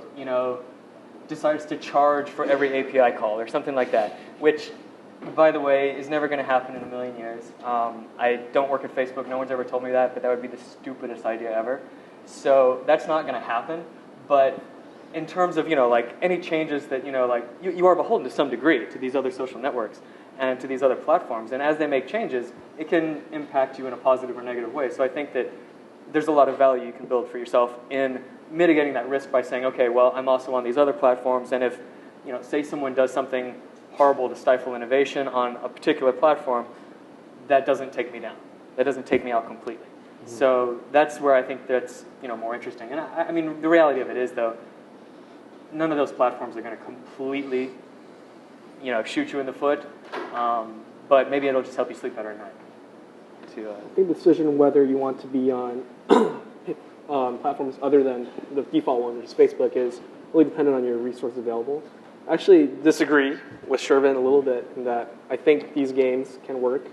decides to charge for every API call or something like that, which, by the way, is never going to happen in a million years. I don't work at Facebook. No one's ever told me that, but that would be the stupidest idea ever. So that's not going to happen. But in terms of like any changes that you are beholden to some degree to these other social networks and to these other platforms, and as they make changes, it can impact you in a positive or negative way. So I think that there's a lot of value you can build for yourself in mitigating that risk by saying, okay, well, I'm also on these other platforms, and if say someone does something horrible to stifle innovation on a particular platform, that doesn't take me down. That doesn't take me out completely. Mm-hmm. So that's where I think that's more interesting. And I mean, the reality of it is, though, none of those platforms are going to completely shoot you in the foot, but maybe it'll just help you sleep better at night. I think the decision whether you want to be on platforms other than the default one, which is Facebook, is really dependent on your resources available. I actually disagree with Shervin a little bit in that I think these games can work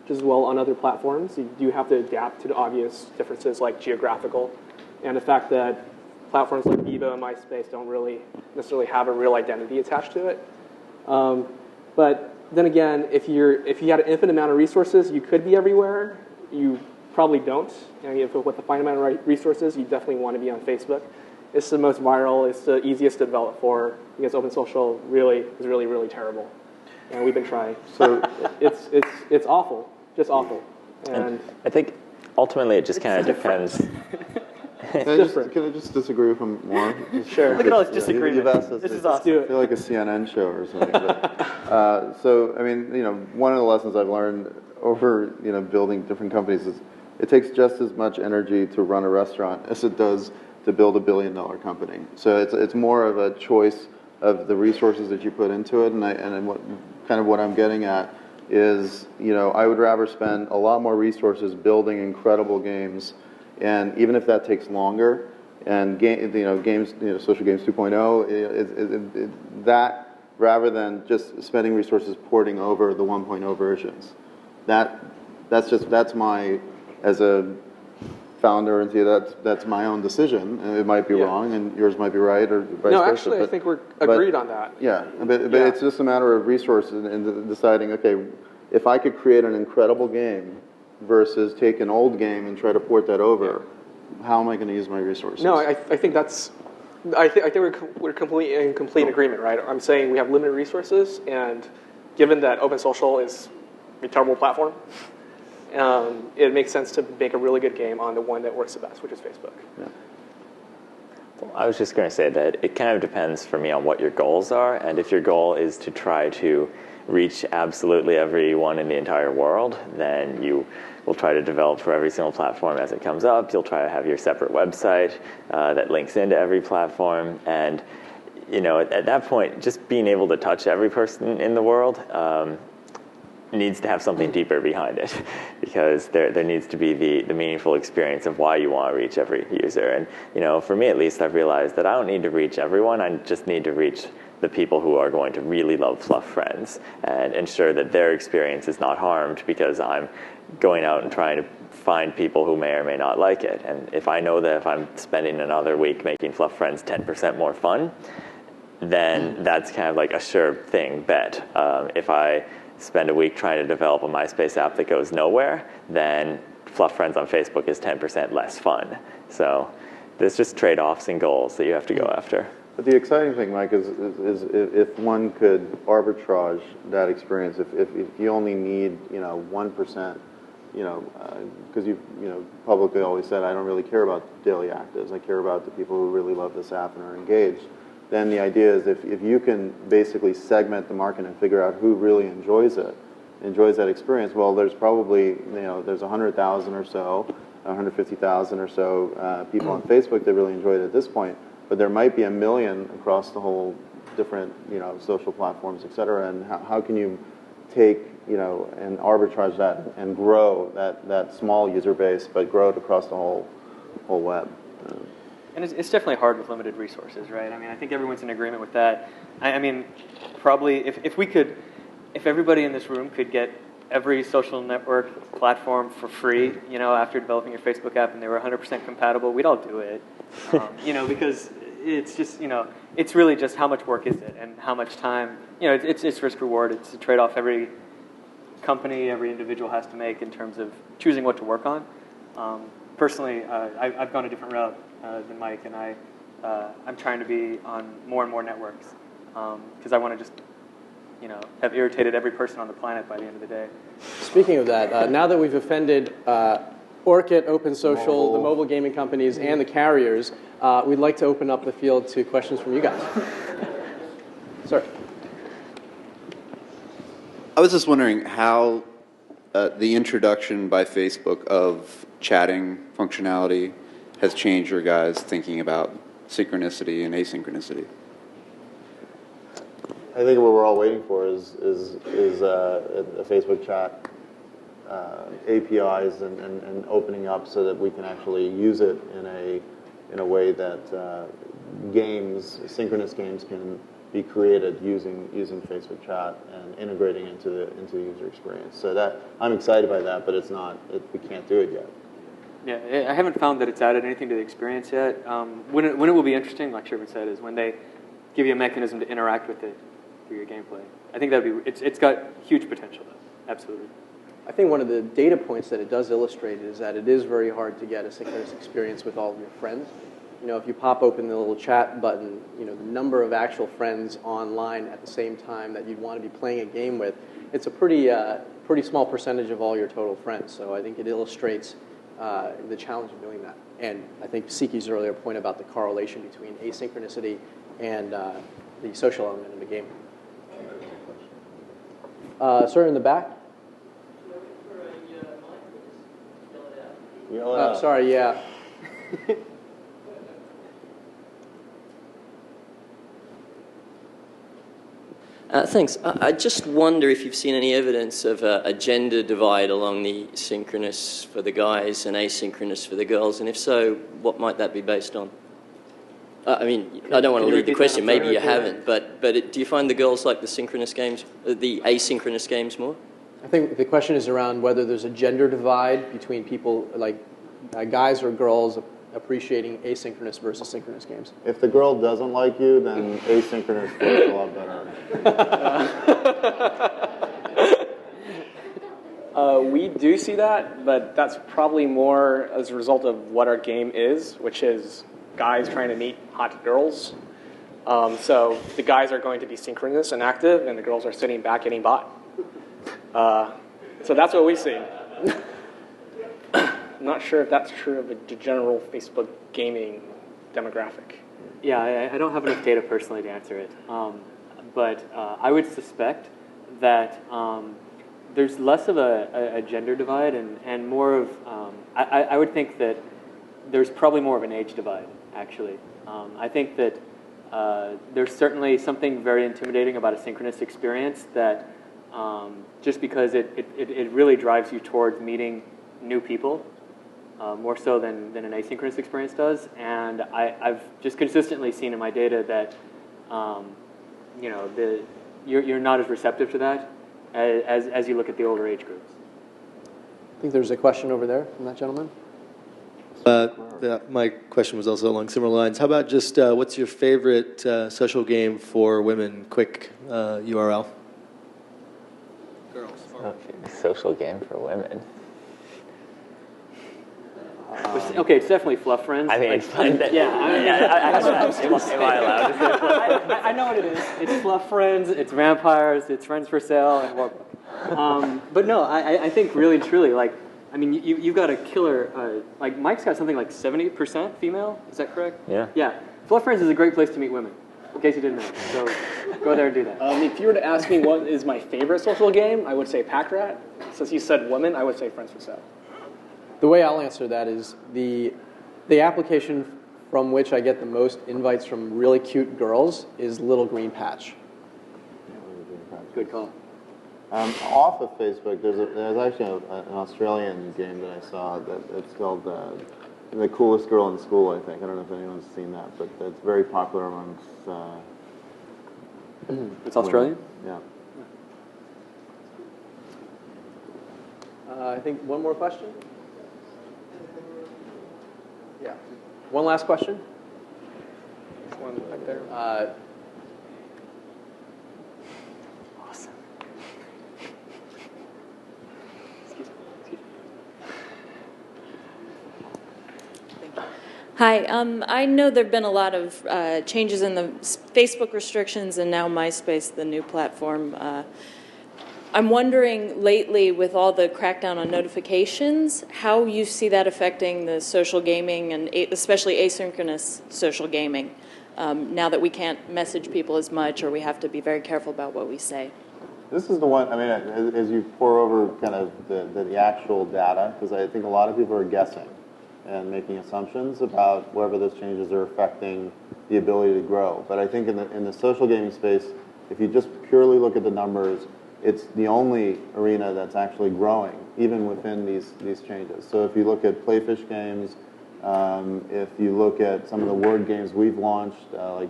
just as well on other platforms. You do have to adapt to the obvious differences like geographical and the fact that platforms like Bebo and MySpace don't really necessarily have a real identity attached to it. But then again, if you had an infinite amount of resources, you could be everywhere. You probably don't. With a finite amount of resources, you definitely want to be on Facebook. It's the most viral. It's the easiest to develop for because open social is really terrible, and we've been trying. So it's awful, just awful. And I think ultimately it just kind of depends. Can I just disagree with him more? Sure. Look at all this disagreement. You've asked us this is to awesome. feel like a CNN show or something. But, so, I mean, one of the lessons I've learned over, building different companies is it takes just as much energy to run a restaurant as it does to build $1 billion company. So it's more of a choice of the resources that you put into it, and what I'm getting at is, I would rather spend a lot more resources building incredible games. And even if that takes longer, and games, Social Games 2.0, that rather than just spending resources porting over the 1.0 versions, that's my, as a founder and CEO, that's my own decision. And it might be wrong, and yours might be right, or vice versa. No, actually, I think we're agreed on that. Yeah, but it's just a matter of resources and deciding, okay, if I could create an incredible game versus take an old game and try to port that over, how am I going to use my resources? No, I think that's. I think we're completely in complete agreement, right? I'm saying we have limited resources, and given that open social is a terrible platform, it makes sense to make a really good game on the one that works the best, which is Facebook. Yeah. Well, I was just going to say that it kind of depends for me on what your goals are, and if your goal is to try to reach absolutely everyone in the entire world, then you will try to develop for every single platform as it comes up. You'll try to have your separate website that links into every platform. And, at that point, just being able to touch every person in the world needs to have something deeper behind it, because there needs to be the meaningful experience of why you want to reach every user. And, for me at least, I've realized that I don't need to reach everyone. I just need to reach the people who are going to really love Fluff Friends and ensure that their experience is not harmed because I'm going out and trying to find people who may or may not like it. And if I know that if I'm spending another week making Fluff Friends 10% more fun, then that's kind of like a sure thing bet. If I spend a week trying to develop a MySpace app that goes nowhere, then Fluff Friends on Facebook is 10% less fun. So there's just trade-offs and goals that you have to go after. But the exciting thing, Mike, is if one could arbitrage that experience, if you only need 1%, because you've publicly always said I don't really care about daily actives, I care about the people who really love this app and are engaged. Then the idea is if you can basically segment the market and figure out who really enjoys that experience, well, there's probably there's 100,000 or so, 150,000 or so people on Facebook that really enjoy it at this point. But there might be 1 million across the whole different, social platforms, et cetera. And how can you take, and arbitrage that and grow that small user base, but grow it across the whole web? And it's definitely hard with limited resources, right? I mean, I think everyone's in agreement with that. I mean, probably if everybody in this room could get every social network platform for free, after developing your Facebook app and they were 100% compatible, we'd all do it. Because it's just, it's really just how much work is it and how much time, it's risk reward. It's a trade-off every company, every individual has to make in terms of choosing what to work on. Personally, I've gone a different route than Mike, and I'm trying to be on more and more networks because I want to just, have irritated every person on the planet by the end of the day. Speaking of that, now that we've offended Orkut, Open Social, the mobile gaming companies, and the carriers, we'd like to open up the field to questions from you guys. Sir. I was just wondering how the introduction by Facebook of chatting functionality has changed your guys' thinking about synchronicity and asynchronicity. I think what we're all waiting for is a Facebook chat APIs and opening up so that we can actually use it in a way that synchronous games can be created using Facebook chat and integrating into the user experience. So that I'm excited by that, but we can't do it yet. Yeah, I haven't found that it's added anything to the experience yet. When it will be interesting, like Sherman said, is when they give you a mechanism to interact with it through your gameplay. I think it's got huge potential, though. Absolutely. I think one of the data points that it does illustrate is that it is very hard to get a synchronous experience with all of your friends. If you pop open the little chat button, the number of actual friends online at the same time that you'd want to be playing a game with, it's a pretty small percentage of all your total friends. So I think it illustrates the challenge of doing that. And I think Siki's earlier point about the correlation between asynchronicity and the social element in the game. Sir, in the back? Yell it out. Sorry, yeah. Thanks. I just wonder if you've seen any evidence of a gender divide along the synchronous for the guys and asynchronous for the girls, and if so, what might that be based on? I don't want to lead the question. Maybe you haven't, but do you find the girls like the synchronous games, the asynchronous games more? I think the question is around whether there's a gender divide between people, like guys or girls, appreciating asynchronous versus synchronous games. If the girl doesn't like you, then asynchronous works a lot better. We do see that, but that's probably more as a result of what our game is, which is guys trying to meet hot girls. So the guys are going to be synchronous and active, and the girls are sitting back getting bought. So that's what we've seen. I'm not sure if that's true of the general Facebook gaming demographic. Yeah, I don't have enough data personally to answer it. But I would suspect that there's less of a gender divide and more of, I would think that there's probably more of an age divide, actually. I think that there's certainly something very intimidating about a synchronous experience that just because it really drives you towards meeting new people, more so than an asynchronous experience does. And I've just consistently seen in my data that you're not as receptive to that as you look at the older age groups. I think there's a question over there from that gentleman. My question was also along similar lines. How about just what's your favorite social game for women? Quick URL. Girls. Social game for women. Okay, it's definitely Fluff Friends. I mean, it's fun. Yeah, Am I allowed to say Fluff? I know what it is. It's Fluff Friends, it's Vampires, it's Friends for Sale, and Warbook. But no, I think really and truly, you've got a killer, Mike's got something like 70% female, is that correct? Yeah. Yeah. Fluff Friends is a great place to meet women, in case you didn't know. So go there and do that. If you were to ask me what is my favorite social game, I would say Pack Rat. Since you said women, I would say Friends for Sale. The way I'll answer that is the application from which I get the most invites from really cute girls is Little Green Patch. Good call. Off of Facebook, there's actually an Australian game that I saw it's called The Coolest Girl in School, I think. I don't know if anyone's seen that, but it's very popular amongst It's Australian? women. Yeah. I think one more question. Yeah. One last question. One right there. Awesome. Hi, I know there have been a lot of changes in the Facebook restrictions and now MySpace, the new platform. I'm wondering lately, with all the crackdown on notifications, how you see that affecting the social gaming and especially asynchronous social gaming, now that we can't message people as much or we have to be very careful about what we say. This is the one, I mean, as you pour over kind of the actual data, because I think a lot of people are guessing and making assumptions about whether those changes are affecting the ability to grow. But I think in the social gaming space, if you just purely look at the numbers, it's the only arena that's actually growing, even within these changes. So if you look at Playfish games, if you look at some of the word games we've launched, like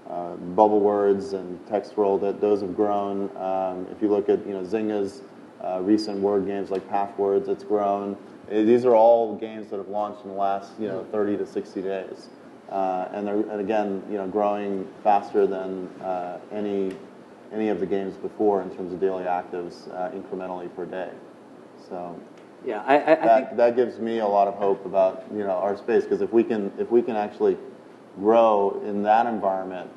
Bubble Words and Text Roll, those have grown. If you look at Zynga's recent word games like Pathwords, it's grown. These are all games that have launched in the last 30 to 60 days, and they're again growing faster than any of the games before in terms of daily actives incrementally per day. So yeah, I think that gives me a lot of hope about our space, because if we can actually grow in that environment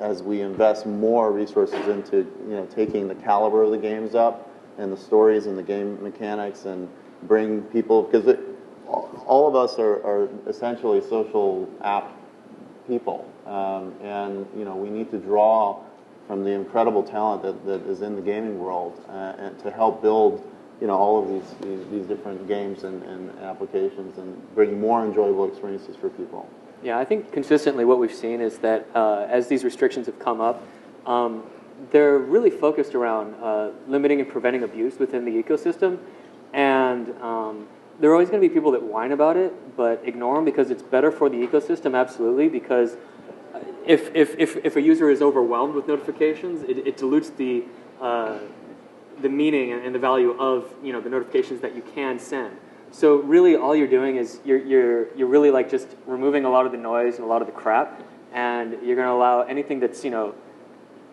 as we invest more resources into taking the caliber of the games up and the stories and the game mechanics and bring people, because all of us are essentially social app people, and we need to draw from the incredible talent that is in the gaming world and to help build all of these different games and applications and bring more enjoyable experiences for people. Yeah, I think consistently what we've seen is that as these restrictions have come up, they're really focused around limiting and preventing abuse within the ecosystem. And there are always going to be people that whine about it, but ignore them because it's better for the ecosystem, absolutely, because if a user is overwhelmed with notifications, it dilutes the meaning and the value of the notifications that you can send. So really all you're doing is you're really like just removing a lot of the noise and a lot of the crap, and you're going to allow anything that's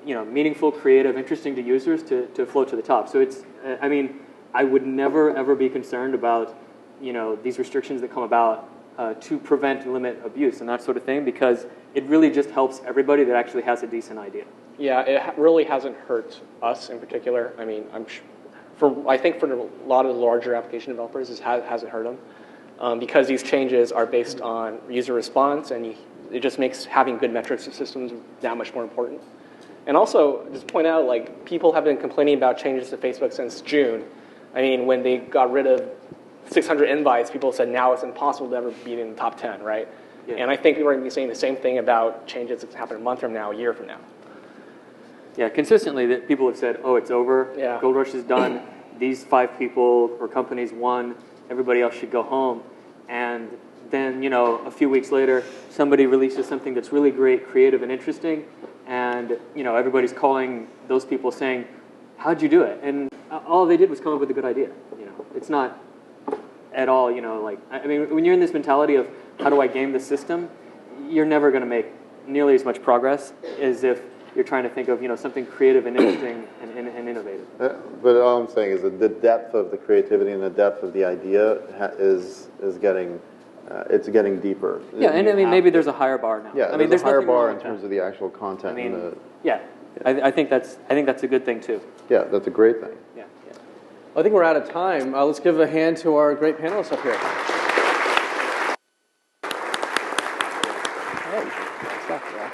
meaningful, creative, interesting to users to float to the top. So it's I mean, I would never ever be concerned about these restrictions that come about to prevent and limit abuse and that sort of thing, because it really just helps everybody that actually has a decent idea. Yeah, it really hasn't hurt us in particular. I mean, I think for a lot of the larger application developers, it hasn't hurt them because these changes are based on user response, and it just makes having good metrics systems that much more important. And also, just point out, like, people have been complaining about changes to Facebook since June. I mean, when they got rid of 600 invites, people said now it's impossible to ever be in the top 10, right? Yeah. And I think we're going to be saying the same thing about changes that happen a month from now, a year from now. Yeah, consistently that people have said, oh, it's over, yeah. Gold Rush is done, these 5 people or companies won, everybody else should go home. And then, a few weeks later, somebody releases something that's really great, creative, and interesting, and, everybody's calling those people saying, how'd you do it? And all they did was come up with a good idea. It's not at all, I mean, when you're in this mentality of how do I game the system, you're never going to make nearly as much progress as if you're trying to think of something creative and interesting and innovative. But all I'm saying is that the depth of the creativity and the depth of the idea is getting it's getting deeper. Yeah, and I mean maybe there's a higher bar now. Yeah, I mean there's a higher bar in that. terms of the actual content. I mean, I think that's a good thing too. Yeah, that's a great thing. Yeah. I think we're out of time. Let's give a hand to our great panelists up here. Hey, what's up, Jack?